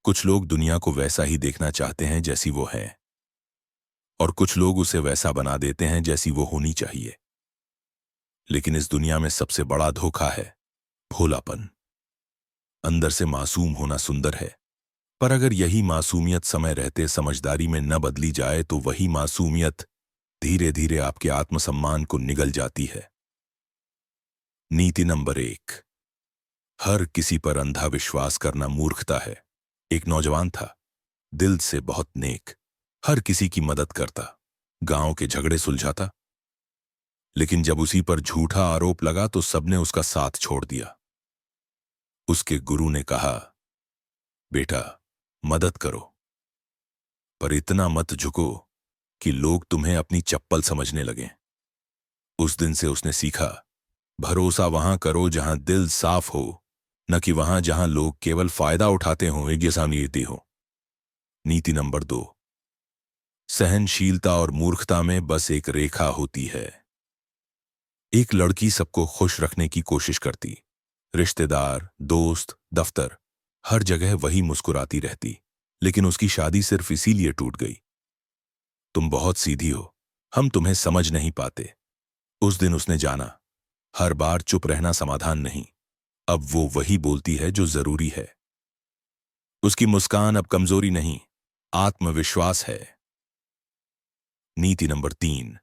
कुछ लोग दुनिया को वैसा ही देखना चाहते हैं जैसी वो है, और कुछ लोग उसे वैसा बना देते हैं जैसी वो होनी चाहिए। लेकिन इस दुनिया में सबसे बड़ा धोखा है भोलापन। अंदर से मासूम होना सुंदर है, पर अगर यही मासूमियत समय रहते समझदारी में न बदली जाए तो वही मासूमियत धीरे धीरे आपके आत्मसम्मान को निगल जाती है। नीति नंबर 1, हर किसी पर अंधा विश्वास करना मूर्खता है। एक नौजवान था, दिल से बहुत नेक, हर किसी की मदद करता, गांव के झगड़े सुलझाता। लेकिन जब उसी पर झूठा आरोप लगा तो सबने उसका साथ छोड़ दिया। उसके गुरु ने कहा, बेटा मदद करो, पर इतना मत झुको कि लोग तुम्हें अपनी चप्पल समझने लगें। उस दिन से उसने सीखा, भरोसा वहां करो जहां दिल साफ हो, न कि वहां जहां लोग केवल फायदा उठाते हों, एक जैसा नीति हो। नीति नंबर 2, सहनशीलता और मूर्खता में बस एक रेखा होती है। एक लड़की सबको खुश रखने की कोशिश करती, रिश्तेदार, दोस्त, दफ्तर, हर जगह वही मुस्कुराती रहती, लेकिन उसकी शादी सिर्फ इसीलिए टूट गई। तुम बहुत सीधी हो, हम तुम्हें समझ नहीं पाते। उस दिन उसने जाना, हर बार चुप रहना समाधान नहीं, अब वो वही बोलती है जो जरूरी है। उसकी मुस्कान अब कमजोरी नहीं, आत्मविश्वास है। नीति नंबर 3,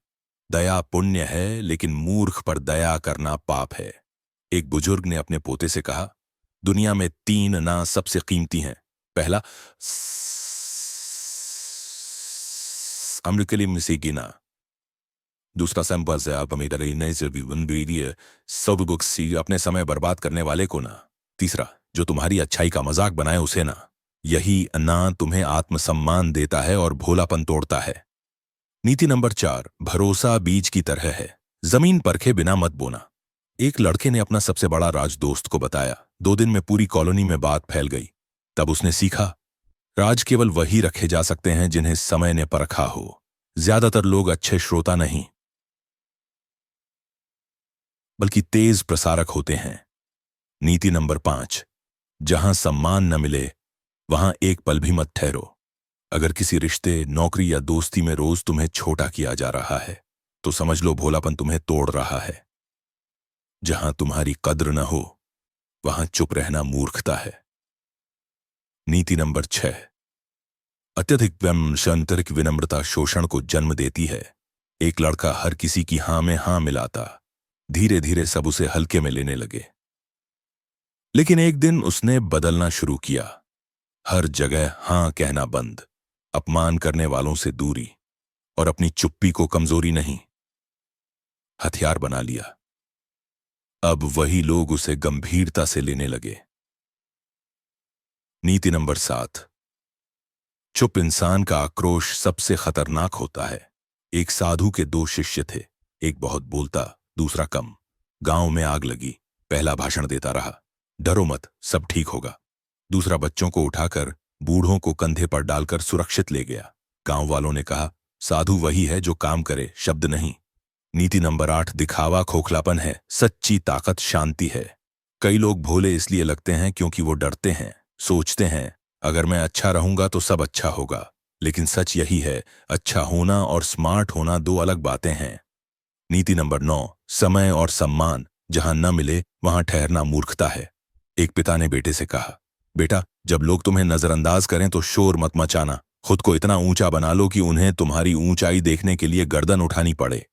दया पुण्य है लेकिन मूर्ख पर दया करना पाप है। एक बुजुर्ग ने अपने पोते से कहा, दुनिया में 3 ना सबसे कीमती हैं। पहला, अमृत के लिए मिसेगी ना। दूसरा, अपने समय बर्बाद करने वाले को ना। तीसरा, जो तुम्हारी अच्छाई का मजाक बनाए उसे ना। यही ना तुम्हें आत्मसम्मान देता है और भोलापन तोड़ता है। नीति नंबर 4, भरोसा बीज की तरह है, जमीन परखे बिना मत बोना। एक लड़के ने अपना सबसे बड़ा राज दोस्त को बताया, 2 दिन में पूरी कॉलोनी में बात फैल गई। तब उसने सीखा, राज केवल वही रखे जा सकते हैं जिन्हें समय ने परखा हो। ज्यादातर लोग अच्छे श्रोता नहीं, बल्कि तेज प्रसारक होते हैं। नीति नंबर 5, जहां सम्मान न मिले वहां एक पल भी मत ठहरो। अगर किसी रिश्ते, नौकरी या दोस्ती में रोज तुम्हें छोटा किया जा रहा है तो समझ लो भोलापन तुम्हें तोड़ रहा है। जहां तुम्हारी कद्र न हो वहां चुप रहना मूर्खता है। नीति नंबर 6, अत्यधिक आंतरिक विनम्रता शोषण को जन्म देती है। एक लड़का हर किसी की हां में हां मिलाता, धीरे धीरे सब उसे हल्के में लेने लगे। लेकिन एक दिन उसने बदलना शुरू किया, हर जगह हां कहना बंद, अपमान करने वालों से दूरी, और अपनी चुप्पी को कमजोरी नहीं, हथियार बना लिया। अब वही लोग उसे गंभीरता से लेने लगे। नीति नंबर 7, चुप इंसान का आक्रोश सबसे खतरनाक होता है। एक साधु के 2 शिष्य थे, एक बहुत बोलता, दूसरा कम। गांव में आग लगी, पहला भाषण देता रहा, डरो मत, सब ठीक होगा। दूसरा बच्चों को उठाकर बूढ़ों को कंधे पर डालकर सुरक्षित ले गया। गांव वालों ने कहा, साधु वही है जो काम करे, शब्द नहीं। नीति नंबर 8, दिखावा खोखलापन है, सच्ची ताकत शांति है। कई लोग भोले इसलिए लगते हैं क्योंकि वो डरते हैं, सोचते हैं अगर मैं अच्छा रहूंगा तो सब अच्छा होगा। लेकिन सच यही है, अच्छा होना और स्मार्ट होना 2 अलग बातें हैं। नीति नंबर 9, समय और सम्मान जहां न मिले वहां ठहरना मूर्खता है। एक पिता ने बेटे से कहा, बेटा जब लोग तुम्हें नजरअंदाज करें तो शोर मत मचाना, खुद को इतना ऊंचा बना लो कि उन्हें तुम्हारी ऊंचाई देखने के लिए गर्दन उठानी पड़े।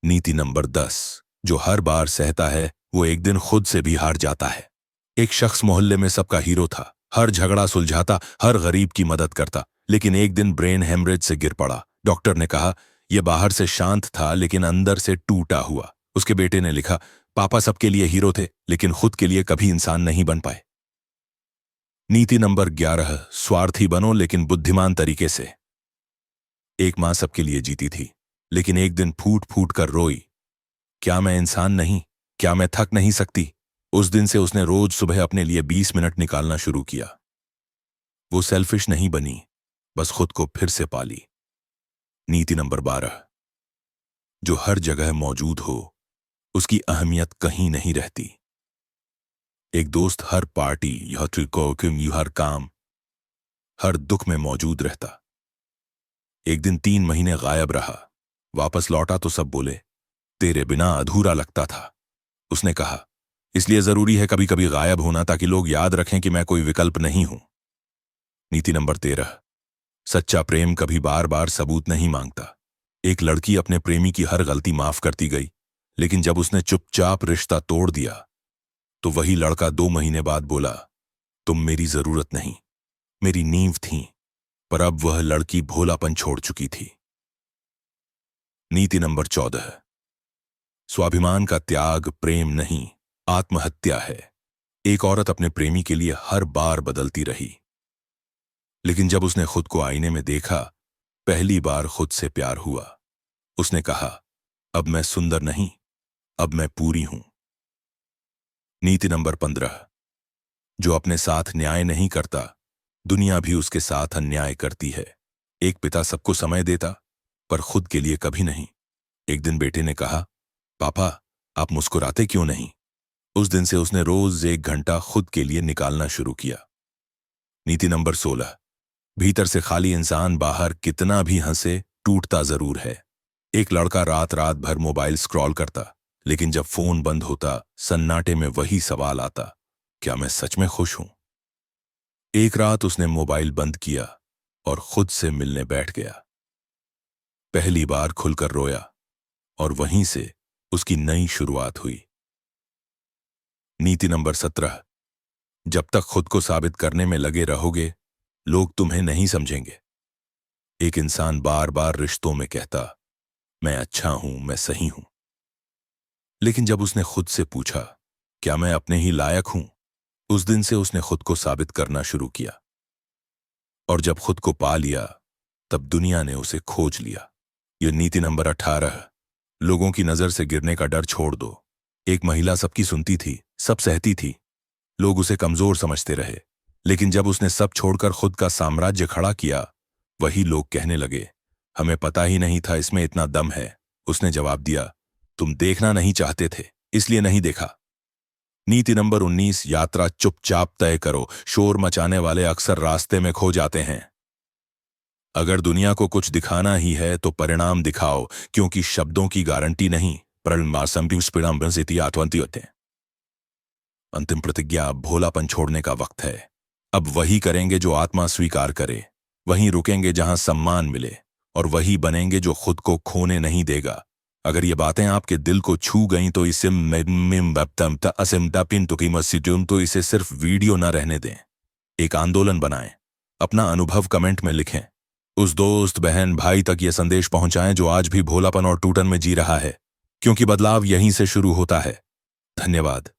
नीति नंबर 10, जो हर बार सहता है वो एक दिन खुद से भी हार जाता है। एक शख्स मोहल्ले में सबका हीरो था, हर झगड़ा सुलझाता, हर गरीब की मदद करता, लेकिन एक दिन ब्रेन हेमरेज से गिर पड़ा। डॉक्टर ने कहा, यह बाहर से शांत था लेकिन अंदर से टूटा हुआ। उसके बेटे ने लिखा, पापा सबके लिए हीरो थे लेकिन खुद के लिए कभी इंसान नहीं बन पाए। नीति नंबर 11, स्वार्थी बनो लेकिन बुद्धिमान तरीके से। एक मां सबके लिए जीती थी, लेकिन एक दिन फूट फूट कर रोई, क्या मैं इंसान नहीं, क्या मैं थक नहीं सकती। उस दिन से उसने रोज सुबह अपने लिए 20 मिनट निकालना शुरू किया। वो सेल्फिश नहीं बनी, बस खुद को फिर से पाली। नीति नंबर 12, जो हर जगह मौजूद हो उसकी अहमियत कहीं नहीं रहती। एक दोस्त हर पार्टी, हर काम हर दुख में मौजूद रहता। एक दिन 3 महीने गायब रहा। वापस लौटा तो सब बोले, तेरे बिना अधूरा लगता था। उसने कहा, इसलिए जरूरी है कभी कभी गायब होना, ताकि लोग याद रखें कि मैं कोई विकल्प नहीं हूं। नीति नंबर 13, सच्चा प्रेम कभी बार बार सबूत नहीं मांगता। एक लड़की अपने प्रेमी की हर गलती माफ करती गई, लेकिन जब उसने चुपचाप रिश्ता तोड़ दिया तो वही लड़का 2 महीने बाद बोला, तुम मेरी जरूरत नहीं, मेरी नींव थी। पर अब वह लड़की भोलापन छोड़ चुकी थी। नीति नंबर 14, स्वाभिमान का त्याग प्रेम नहीं, आत्महत्या है। एक औरत अपने प्रेमी के लिए हर बार बदलती रही, लेकिन जब उसने खुद को आईने में देखा, पहली बार खुद से प्यार हुआ। उसने कहा, अब मैं सुंदर नहीं, अब मैं पूरी हूं। नीति नंबर 15, जो अपने साथ न्याय नहीं करता, दुनिया भी उसके साथ अन्याय करती है। एक पिता सबको समय देता, पर खुद के लिए कभी नहीं। एक दिन बेटे ने कहा, पापा, आप मुस्कुराते क्यों नहीं? उस दिन से उसने रोज 1 घंटा खुद के लिए निकालना शुरू किया। नीति नंबर 16, भीतर से खाली इंसान बाहर कितना भी हंसे, टूटता जरूर है। एक लड़का रात रात भर मोबाइल स्क्रॉल करता, लेकिन जब फोन बंद होता, सन्नाटे में वही सवाल आता, क्या मैं सच में खुश हूं? एक रात उसने मोबाइल बंद किया और खुद से मिलने बैठ गया। पहली बार खुलकर रोया, और वहीं से उसकी नई शुरुआत हुई। नीति नंबर 17, जब तक खुद को साबित करने में लगे रहोगे, लोग तुम्हें नहीं समझेंगे। एक इंसान बार बार रिश्तों में कहता, मैं अच्छा हूं, मैं सही हूं, लेकिन जब उसने खुद से पूछा, क्या मैं अपने ही लायक हूं, उस दिन से उसने खुद को साबित करना शुरू किया। और जब खुद को पा लिया, तब दुनिया ने उसे खोज लिया। यह नीति नंबर 18, लोगों की नजर से गिरने का डर छोड़ दो। एक महिला सबकी सुनती थी, सब सहती थी, लोग उसे कमजोर समझते रहे, लेकिन जब उसने सब छोड़कर खुद का साम्राज्य खड़ा किया, वही लोग कहने लगे, हमें पता ही नहीं था इसमें इतना दम है। उसने जवाब दिया, तुम देखना नहीं चाहते थे, इसलिए नहीं देखा। नीति नंबर 19, यात्रा चुपचाप तय करो। शोर मचाने वाले अक्सर रास्ते में खो जाते हैं। अगर दुनिया को कुछ दिखाना ही है तो परिणाम दिखाओ, क्योंकि शब्दों की गारंटी नहीं, होते हैं। अंतिम प्रतिज्ञा, भोलापन छोड़ने का वक्त है। अब वही करेंगे जो आत्मा स्वीकार करे, वहीं रुकेंगे जहां सम्मान मिले, और वही बनेंगे जो खुद को खोने नहीं देगा। अगर ये बातें आपके दिल को छू गईं तो इसे सिर्फ वीडियो न रहने दें, एक आंदोलन बनाएं। अपना अनुभव कमेंट में लिखें। उस दोस्त, बहन, भाई तक ये संदेश पहुंचाएं जो आज भी भोलापन और टूटन में जी रहा है, क्योंकि बदलाव यहीं से शुरू होता है। धन्यवाद।